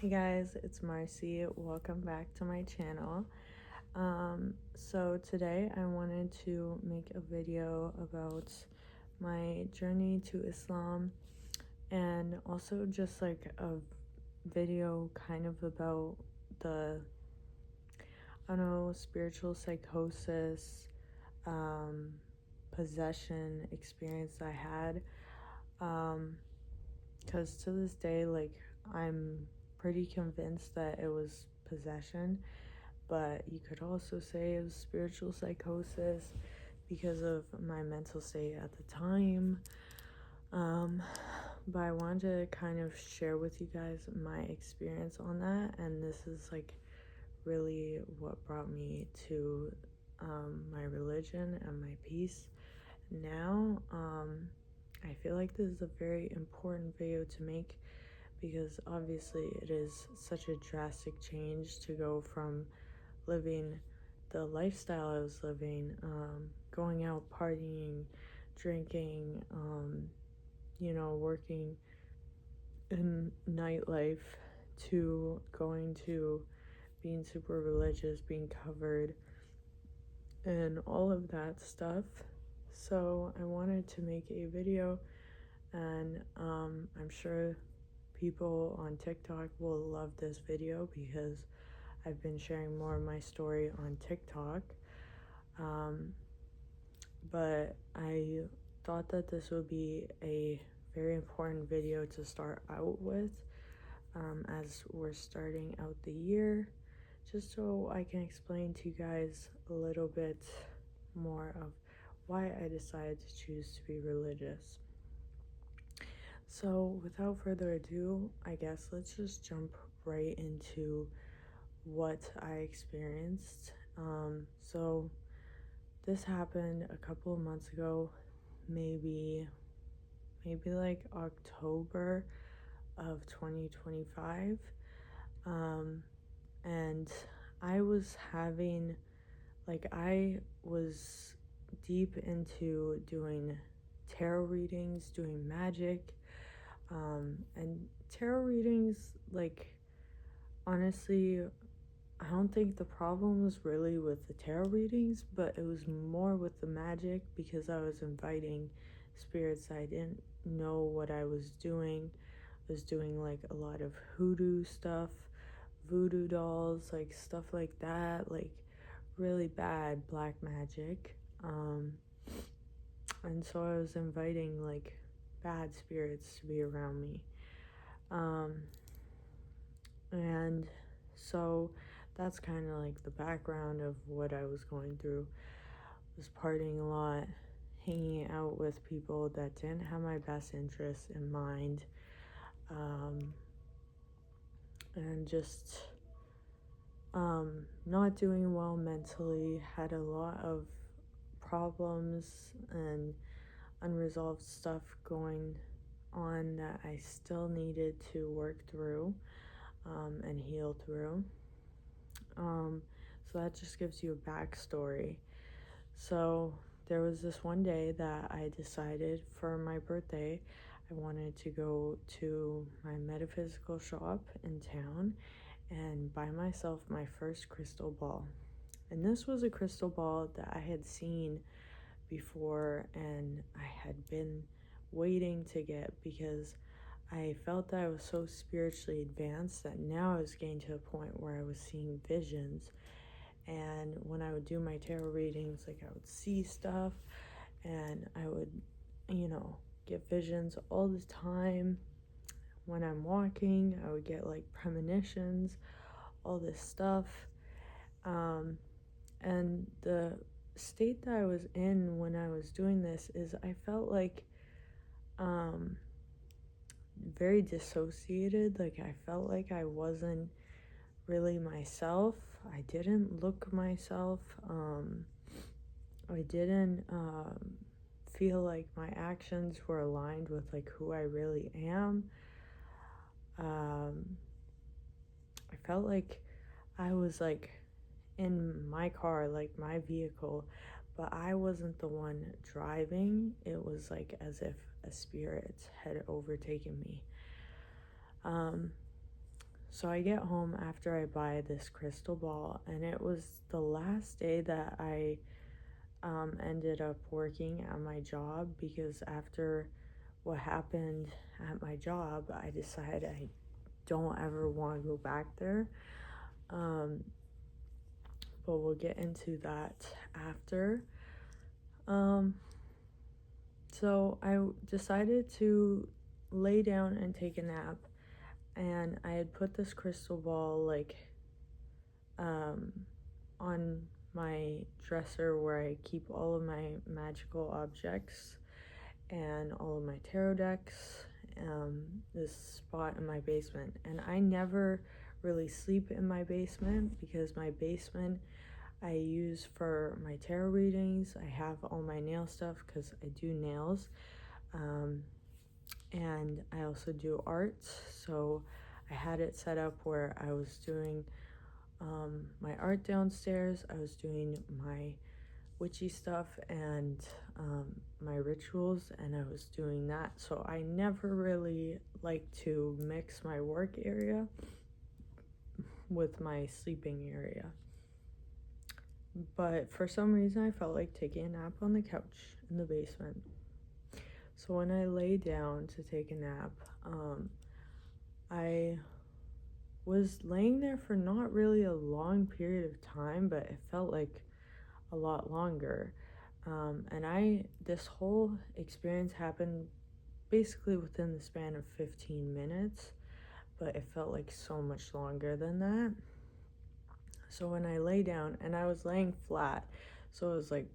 Hey guys, it's Marcy. Welcome back to my channel. So today I wanted to make a video about my journey to Islam and also just like a video kind of about the, I don't know, spiritual psychosis, possession experience I had. Because to this day, like, I'm pretty convinced that it was possession, but you could also say it was spiritual psychosis because of my mental state at the time. But I wanted to kind of share with you guys my experience on that, and this is like really what brought me to my religion and my peace now. I feel like this is a very important video to make because obviously it is such a drastic change to go from living the lifestyle I was living, going out partying, drinking, working in nightlife, to going to being super religious, being covered, and all of that stuff. So I wanted to make a video, and I'm sure people on TikTok will love this video because I've been sharing more of my story on TikTok. But I thought that this would be a very important video to start out with, as we're starting out the year, just so I can explain to you guys a little bit more of why I decided to choose to be religious. So without further ado, I guess let's just jump right into what I experienced. So this happened a couple of months ago, maybe like October of 2025. And I was I was deep into doing tarot readings, doing magic, and tarot readings, like, honestly, I don't think the problem was really with the tarot readings, but it was more with the magic because I was inviting spirits. I didn't know what I was doing. I was doing like a lot of hoodoo stuff, voodoo dolls, like stuff like that, like really bad black magic. And so I was inviting like bad spirits to be around me. And so that's kind of like the background of what I was going through. I was partying a lot, hanging out with people that didn't have my best interests in mind, and just not doing well mentally, had a lot of problems and unresolved stuff going on that I still needed to work through, and heal through. So that just gives you a backstory. So there was this one day that I decided for my birthday I wanted to go to my metaphysical shop in town and buy myself my first crystal ball. And this was a crystal ball that I had seen before and I had been waiting to get because I felt that I was so spiritually advanced that now I was getting to a point where I was seeing visions. And when I would do my tarot readings, like, I would see stuff and I would, get visions all the time. When I'm walking, I would get like premonitions, all this stuff. And the state that I was in when I was doing this is I felt like very dissociated. Like, I felt like I wasn't really myself. I didn't look myself. I didn't feel like my actions were aligned with like who I really am. I felt like I was like in my car, like my vehicle, but I wasn't the one driving. It was like as if a spirit had overtaken me. So I get home after I buy this crystal ball, and it was the last day that I ended up working at my job, because after what happened at my job, I decided I don't ever want to go back there. But we'll get into that after. So I decided to lay down and take a nap, and I had put this crystal ball like on my dresser where I keep all of my magical objects and all of my tarot decks, this spot in my basement. And I never really sleep in my basement, because my basement I use for my tarot readings. I have all my nail stuff because I do nails, and I also do art. So I had it set up where I was doing my art downstairs, I was doing my witchy stuff and my rituals, and I was doing that. So I never really like to mix my work area with my sleeping area. But for some reason I felt like taking a nap on the couch in the basement. So when I lay down to take a nap, I was laying there for not really a long period of time, but it felt like a lot longer. And this whole experience happened basically within the span of 15 minutes, but it felt like so much longer than that. So when I lay down, and I was laying flat, so it was like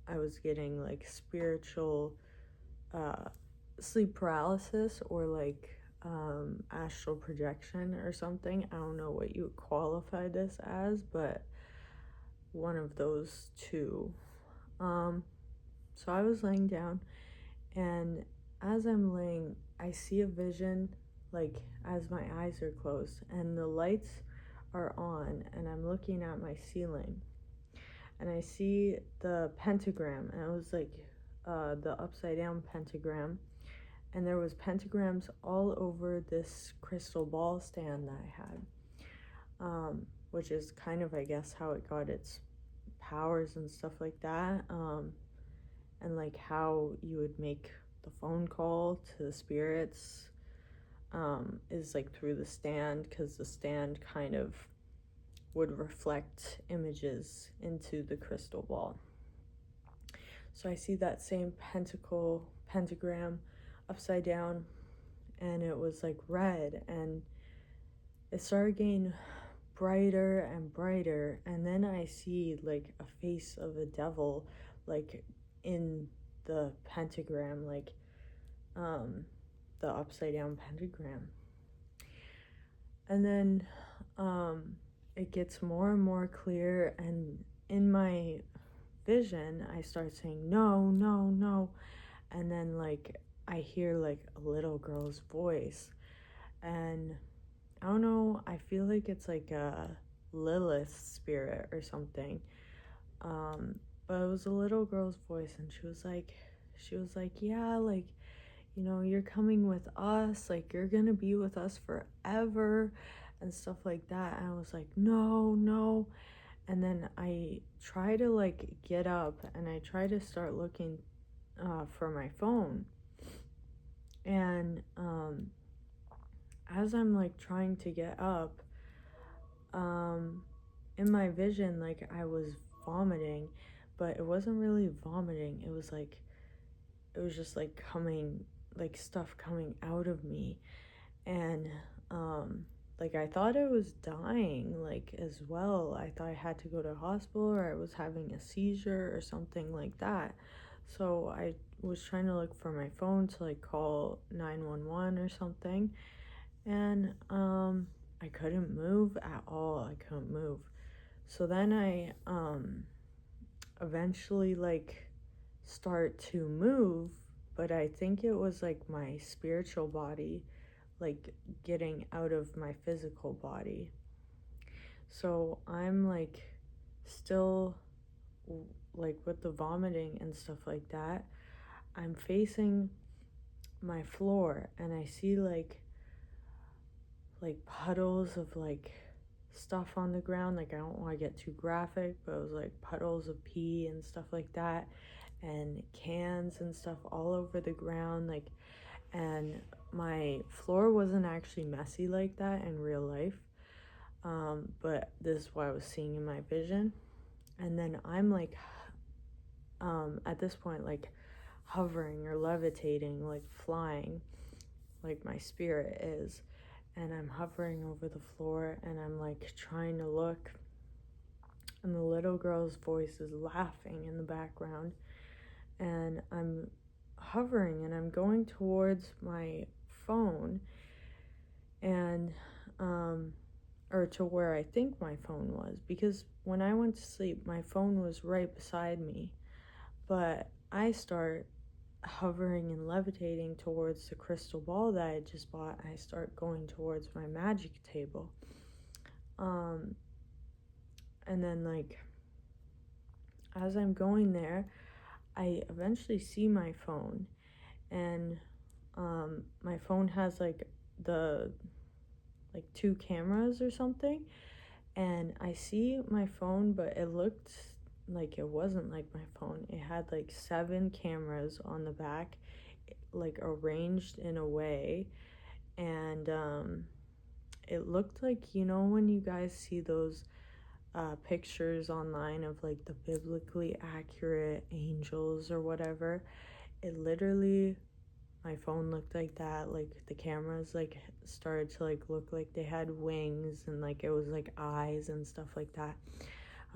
I was getting like spiritual sleep paralysis, or like astral projection or something. I don't know what you would qualify this as, but one of those two. So I was laying down, and as I'm laying, I see a vision, like as my eyes are closed and the lights are on, and I'm looking at my ceiling, and I see the pentagram, and it was like the upside down pentagram, and there was pentagrams all over this crystal ball stand that I had, which is kind of, I guess, how it got its powers and stuff like that, and like how you would make the phone call to the spirits, is like through the stand, because the stand kind of would reflect images into the crystal ball. So I see that same pentagram upside down, and it was like red, and it started getting brighter and brighter, and then I see like a face of a devil like in the pentagram, like the upside down pentagram. And then it gets more and more clear, and in my vision I start saying no, no, no, and then like I hear like a little girl's voice, and I don't know, I feel like it's like a Lilith spirit or something, but it was a little girl's voice, and she was like, yeah, like, you know, you're coming with us, like you're gonna be with us forever and stuff like that. And I was like, no, no. And then I try to like get up, and I try to start looking for my phone, and as I'm like trying to get up, in my vision, like I was vomiting, but it wasn't really vomiting, it was just like coming, like stuff coming out of me, and like I thought I was dying, like, as well. I thought I had to go to a hospital, or I was having a seizure or something like that. So I was trying to look for my phone to like call 911 or something, and I couldn't move at all. I couldn't move. So then I eventually like start to move, but I think it was like my spiritual body like getting out of my physical body. So I'm like still like with the vomiting and stuff like that. I'm facing my floor, and I see like like puddles of like stuff on the ground. Like I don't want to get too graphic, but it was like puddles of pee and stuff like that, and cans and stuff all over the ground. Like, and my floor wasn't actually messy like that in real life, but this is what I was seeing in my vision. And then I'm like, at this point, like hovering or levitating, like flying, like my spirit is. And I'm hovering over the floor, and I'm like trying to look, and the little girl's voice is laughing in the background. And I'm hovering, and I'm going towards my phone, and or to where I think my phone was, because when I went to sleep my phone was right beside me, but I start hovering and levitating towards the crystal ball that I just bought. I start going towards my magic table, and then like as I'm going there, I eventually see my phone, and my phone has like the like two cameras or something, and I see my phone, but it looked like it wasn't like my phone. It had like 7 cameras on the back, like arranged in a way, and it looked like, you know, when you guys see those pictures online of like the biblically accurate angels or whatever, it literally, my phone looked like that. Like the cameras like started to like look like they had wings, and like it was like eyes and stuff like that.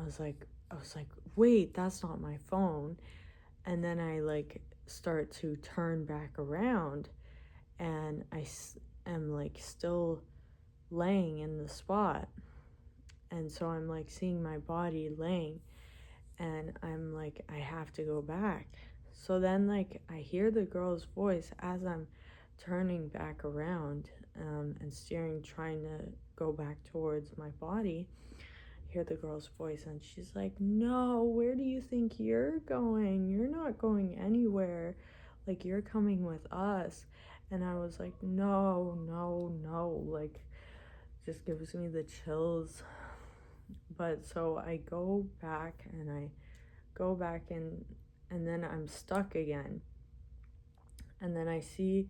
I was like, wait, that's not my phone. And then I like start to turn back around, and am like still laying in the spot. And so I'm like seeing my body laying, and I'm like, I have to go back. So then like I hear the girl's voice as I'm turning back around, and steering, trying to go back towards my body. Hear the girl's voice, and she's like, no, where do you think you're going? You're not going anywhere. Like, you're coming with us. And I was like, no, no, no. Like, just gives me the chills. But so I go back, and I go back in, and then I'm stuck again. And then I see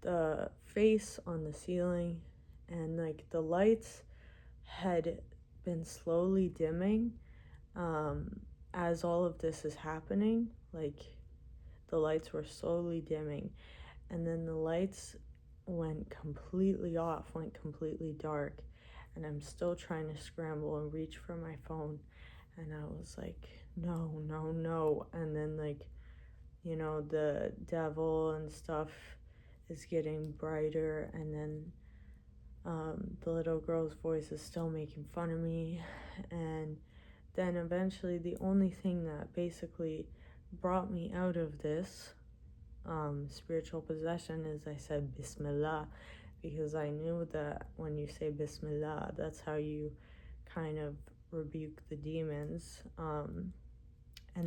the face on the ceiling, and like the lights had been slowly dimming, as all of this is happening. Like the lights were slowly dimming, and then the lights went completely off, went completely dark, and I'm still trying to scramble and reach for my phone. And I was like, no, no, no. And then like, you know, the devil and stuff is getting brighter, and then the little girl's voice is still making fun of me. And then eventually the only thing that basically brought me out of this spiritual possession is I said Bismillah, because I knew that when you say Bismillah, that's how you kind of rebuke the demons. And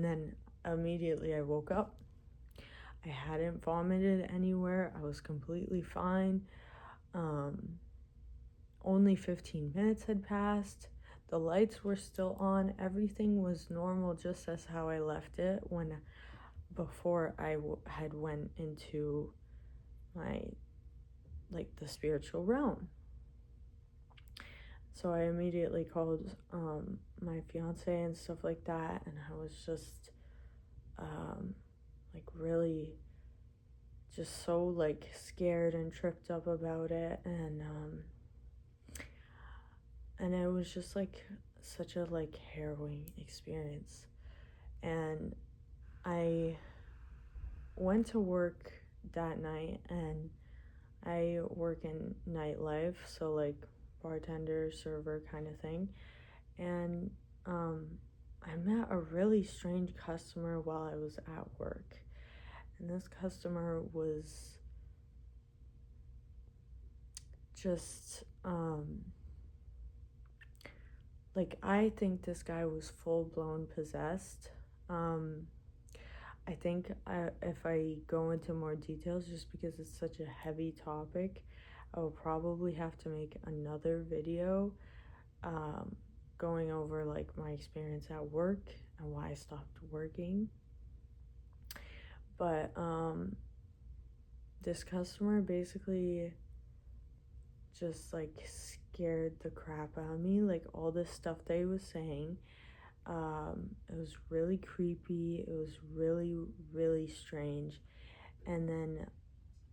then immediately I woke up. I hadn't vomited anywhere. I was completely fine. Only 15 minutes had passed. The lights were still on. Everything was normal, just as how I left it before I had went into my, like, the spiritual realm. So I immediately called my fiance and stuff like that, and I was just like really just so like scared and tripped up about it, and it was just like such a like harrowing experience. And I went to work that night, and I work in nightlife, so like bartender, server kind of thing. And I met a really strange customer while I was at work. And this customer was just like, I think this guy was full-blown possessed. I think if I go into more details, just because it's such a heavy topic, I will probably have to make another video going over like my experience at work and why I stopped working. But this customer basically just like scared the crap out of me. Like all this stuff they was saying, it was really creepy. It was really, really strange. And then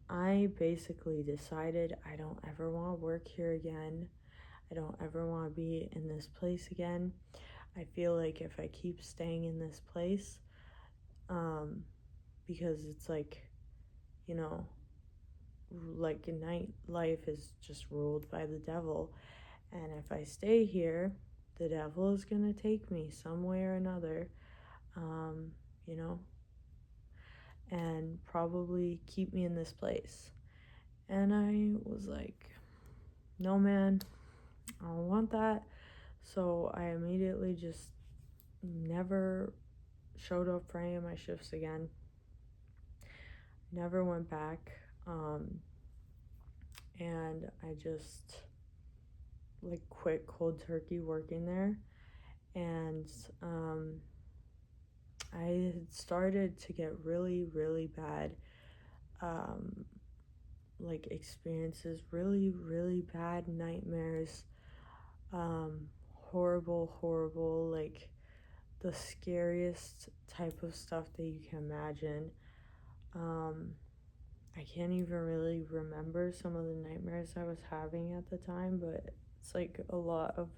I basically decided I don't ever want to work here again. I don't ever want to be in this place again. I feel like if I keep staying in this place, because it's like, you know, like nightlife is just ruled by the devil. And if I stay here, the devil is going to take me some way or another, you know, and probably keep me in this place. And I was like, no, man, I don't want that. So I immediately just never showed up for any of my shifts again. Never went back. And I just like quit cold turkey working there. And I had started to get really, really bad like experiences, really, really bad nightmares, horrible, like the scariest type of stuff that you can imagine. I can't even really remember some of the nightmares I was having at the time, but it's like a lot of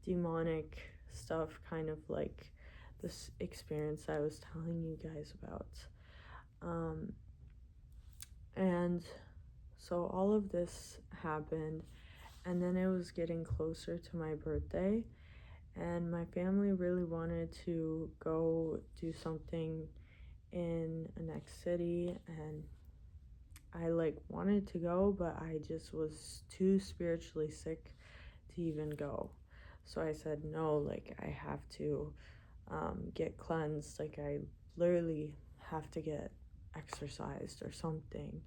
demonic stuff, kind of like this experience I was telling you guys about. And so all of this happened, and then it was getting closer to my birthday, and my family really wanted to go do something in a next city, and I like wanted to go, but I just was too spiritually sick to even go. So I said no, like I have to get cleansed, like I literally have to get exercised or something.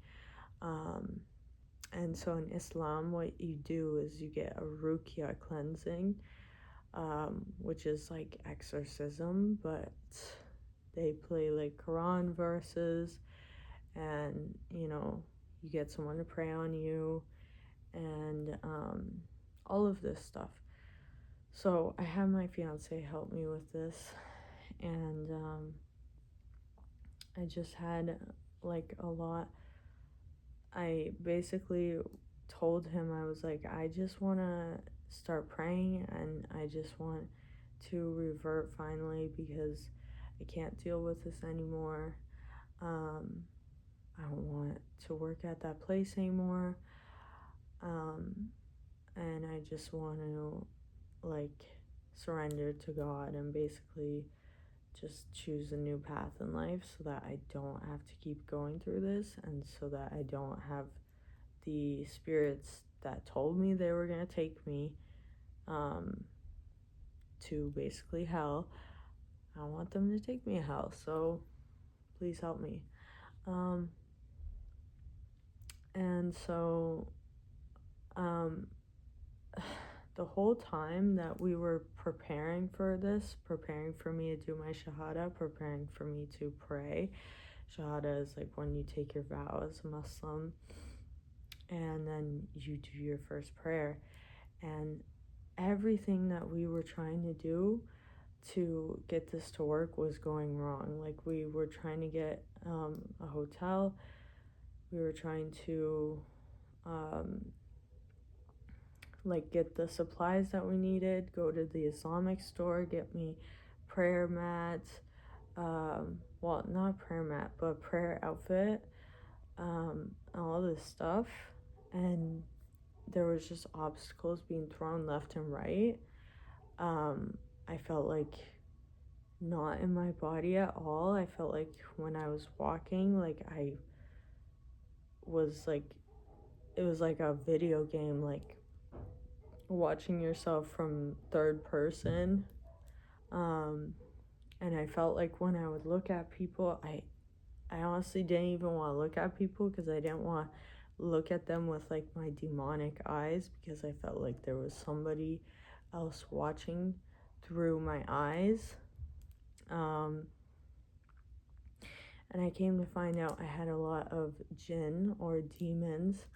And so in Islam, what you do is you get a ruqya cleansing, which is like exorcism, but they play like Quran verses, and you know, you get someone to pray on you, and all of this stuff. So I had my fiance help me with this, and I just had like a lot. I basically told him, I was like, I just want to start praying, and I just want to revert finally because I can't deal with this anymore. I don't want to work at that place anymore. And I just want to like surrender to God and basically just choose a new path in life so that I don't have to keep going through this, and so that I don't have the spirits that told me they were going to take me to basically hell. I don't want them to take me to hell, so please help me. And so the whole time that we were preparing for this, preparing for me to do my shahada, preparing for me to pray. Shahada is like when you take your vow as a Muslim, and then you do your first prayer. And everything that we were trying to do to get this to work was going wrong. Like we were trying to get a hotel. We were trying to like get the supplies that we needed, go to the Islamic store, get me prayer mats, well, not prayer mat, but prayer outfit, all this stuff. And there was just obstacles being thrown left and right. I felt like not in my body at all. I felt like when I was walking, like I was like, it was like a video game, like watching yourself from third person. And I felt like when I would look at people, I honestly didn't even want to look at people because I didn't want look at them with like my demonic eyes, because I felt like there was somebody else watching through my eyes. And I came to find out I had a lot of jinn or demons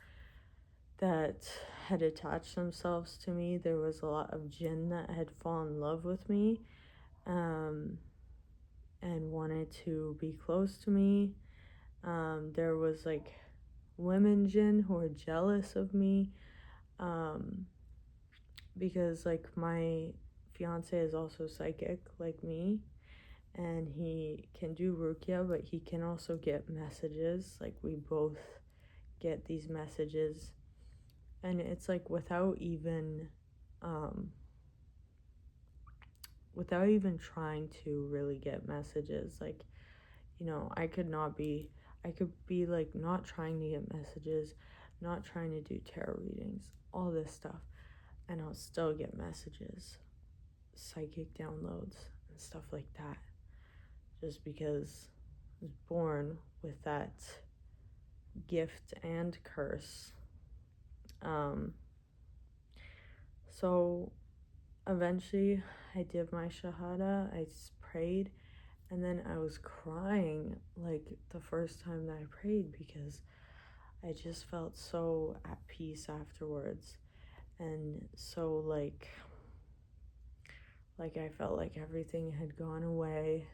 that had attached themselves to me. There was a lot of jinn that had fallen in love with me, and wanted to be close to me. There was like women jinn who were jealous of me, because like my fiance is also psychic like me, and he can do ruqya, but he can also get messages. Like we both get these messages, and it's like without even trying to really get messages. Like, you know, I could be like not trying to get messages, not trying to do tarot readings, all this stuff, and I'll still get messages, psychic downloads and stuff like that, just because I was born with that gift and curse. So eventually I did my shahada, I prayed, and then I was crying like the first time that I prayed, because I just felt so at peace afterwards, and so like I felt like everything had gone away,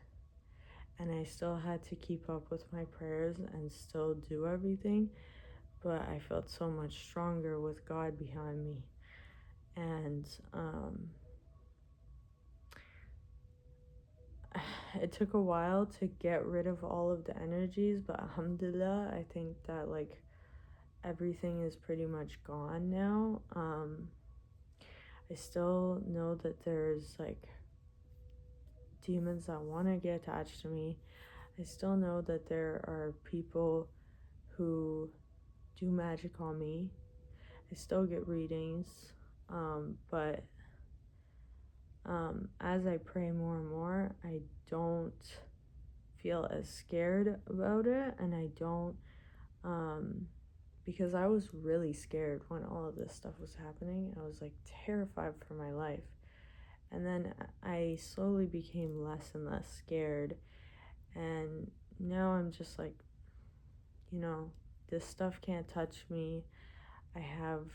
and I still had to keep up with my prayers and still do everything, but I felt so much stronger with God behind me. And it took a while to get rid of all of the energies, but alhamdulillah, I think that like everything is pretty much gone now. I still know that there's like demons that want to get attached to me. I still know that there are people who do magic on me. I still get readings, but as I pray more and more, I don't feel as scared about it, and I don't, because I was really scared when all of this stuff was happening. I was like terrified for my life, and then I slowly became less and less scared, and now I'm just like, you know, this stuff can't touch me. I have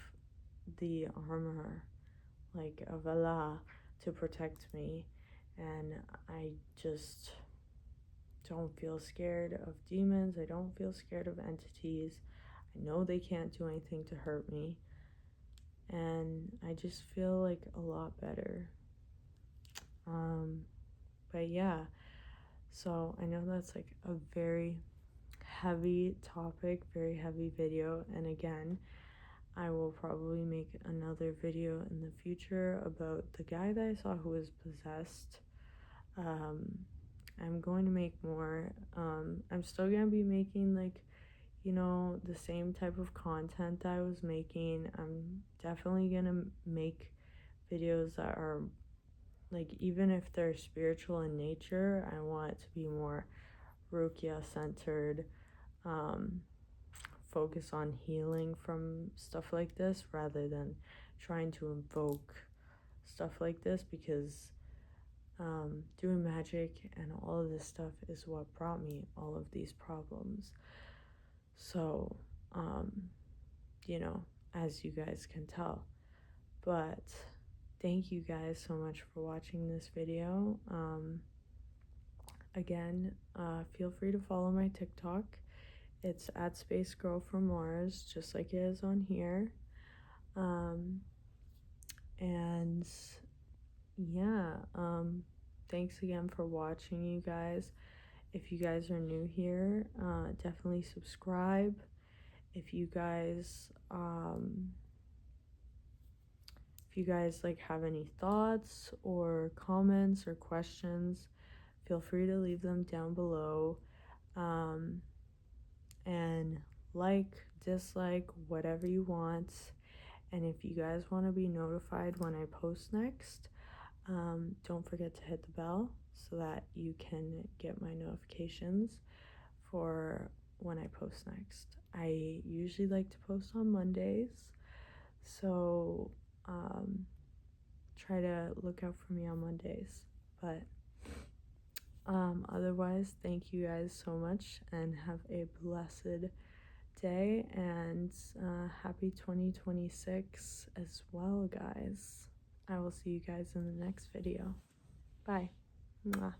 the armor like of Allah to protect me, and I just don't feel scared of demons. I don't feel scared of entities. I know they can't do anything to hurt me, and I just feel like a lot better. But yeah, so I know that's like a very heavy topic, very heavy video, and again, I will probably make another video in the future about the guy that I saw who was possessed. I'm going to make more. I'm still going to be making like, you know, the same type of content that I was making. I'm definitely going to make videos that are like, even if they're spiritual in nature, I want it to be more Ruqya centered, focus on healing from stuff like this rather than trying to invoke stuff like this, because doing magic and all of this stuff is what brought me all of these problems. So, you know, as you guys can tell. But thank you guys so much for watching this video. Again, feel free to follow my TikTok. It's at Space Girl from Mars, just like it is on here. And yeah, thanks again for watching, you guys. If you guys are new here, definitely subscribe. If you guys like have any thoughts or comments or questions, feel free to leave them down below. And like, dislike, whatever you want. And if you guys want to be notified when I post next, don't forget to hit the bell so that you can get my notifications for when I post next. I usually like to post on Mondays, so try to look out for me on Mondays. But otherwise, thank you guys so much and have a blessed day, and happy 2026 as well, guys. I will see you guys in the next video. Bye. Mwah.